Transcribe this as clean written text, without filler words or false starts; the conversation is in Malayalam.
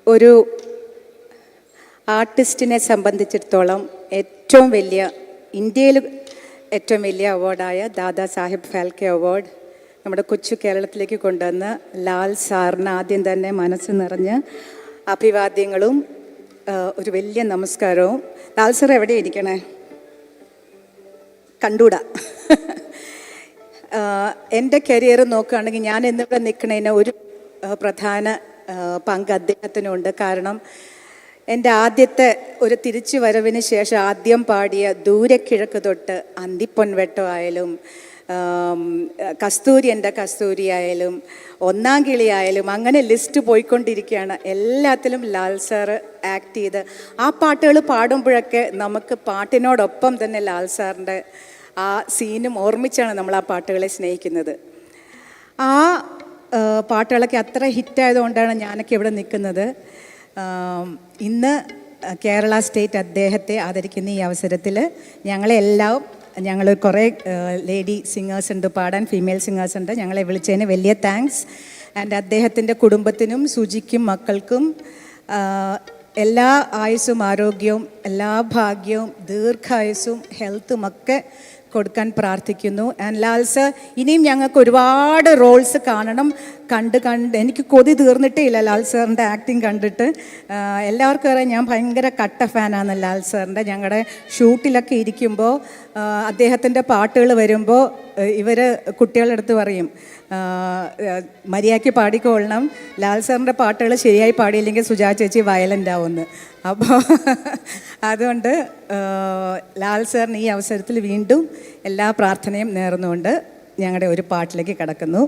ഒരു ആർട്ടിസ്റ്റിനെ സംബന്ധിച്ചിടത്തോളം ഏറ്റവും വലിയ ഇന്ത്യയിൽ ഏറ്റവും വലിയ അവാർഡായ ദാദാ സാഹിബ് ഫാൽക്കെ അവാർഡ് നമ്മുടെ കൊച്ചു കേരളത്തിലേക്ക് കൊണ്ടുവന്ന് ലാൽ സാറിന് ആദ്യം തന്നെ മനസ്സ് നിറഞ്ഞ് അഭിവാദ്യങ്ങളും ഒരു വലിയ നമസ്കാരവും. ലാൽ സാർ എവിടെ ഇരിക്കണേ? കണ്ടൂടാ. എൻ്റെ കരിയർ നോക്കുകയാണെങ്കിൽ ഞാൻ എന്നിവിടെ നിൽക്കുന്നതിന് ഒരു പ്രധാന പങ്ക് അദ്ദേഹത്തിനുണ്ട്. കാരണം എൻ്റെ ആദ്യത്തെ ഒരു തിരിച്ചു വരവിന് ശേഷം ആദ്യം പാടിയ ദൂരക്കിഴക്ക് തൊട്ട് അന്തിപ്പൊൻവെട്ടം ആയാലും കസ്തൂരി എൻ്റെ കസ്തൂരി ആയാലും ഒന്നാം കിളി ആയാലും അങ്ങനെ ലിസ്റ്റ് പോയിക്കൊണ്ടിരിക്കുകയാണ്. എല്ലാത്തിലും ലാൽ സാറ് ആക്ട് ചെയ്ത് ആ പാട്ടുകൾ പാടുമ്പോഴൊക്കെ നമുക്ക് പാട്ടിനോടൊപ്പം തന്നെ ലാൽ സാറിൻ്റെ ആ സീനും ഓർമ്മിച്ചാണ് നമ്മൾ ആ പാട്ടുകളെ സ്നേഹിക്കുന്നത്. ആ പാട്ടുകളൊക്കെ അത്ര ഹിറ്റായതുകൊണ്ടാണ് ഞാനൊക്കെ ഇവിടെ നിൽക്കുന്നത്. ഇന്ന് കേരള സ്റ്റേറ്റ് അദ്ദേഹത്തെ ആദരിക്കുന്ന ഈ അവസരത്തിൽ ഞങ്ങൾ കുറേ ലേഡി സിംഗേഴ്സ് ഉണ്ട്, പാടാൻ ഫീമെയിൽ സിംഗേഴ്സ് ഉണ്ട്. ഞങ്ങളെ വിളിച്ചതിന് വലിയ താങ്ക്സ്. ആൻഡ് അദ്ദേഹത്തിൻ്റെ കുടുംബത്തിനും സുജിക്കും മക്കൾക്കും എല്ലാ ആയുസ്സും ആരോഗ്യവും എല്ലാ ഭാഗ്യവും ദീർഘായുസ്സും ഹെൽത്തും ഒക്കെ കൊടുക്കാൻ പ്രാർത്ഥിക്കുന്നു. ആൻഡ് ലാൽ സർ ഇനിയും ഞങ്ങൾക്ക് ഒരുപാട് റോൾസ് കാണണം. കണ്ട് എനിക്ക് കൊതി തീർന്നിട്ടേ ഇല്ല ലാൽ സാറിൻ്റെ ആക്ടിങ് കണ്ടിട്ട്. എല്ലാവർക്കും അറിയാം ഞാൻ ഭയങ്കര കട്ട ഫാനാണ് ലാൽ സാറിൻ്റെ. ഞങ്ങളുടെ ഷൂട്ടിലൊക്കെ ഇരിക്കുമ്പോൾ അദ്ദേഹത്തിൻ്റെ പാട്ടുകൾ വരുമ്പോൾ ഇവർ കുട്ടികളുടെ അടുത്ത് പറയും മര്യാദയ്ക്ക് പാടിക്കൊള്ളണം, ലാൽ സാറിൻ്റെ പാട്ടുകൾ ശരിയായി പാടിയില്ലെങ്കിൽ സുജാ ചേച്ചി വയലൻ്റ് ആവുമെന്ന്. അപ്പോൾ അതുകൊണ്ട് ലാൽ സാറിന് ഈ അവസരത്തിൽ വീണ്ടും എല്ലാ പ്രാർത്ഥനയും നേർന്നുകൊണ്ട് ഞങ്ങളുടെ ഒരു പാട്ടിലേക്ക് കടക്കുന്നു.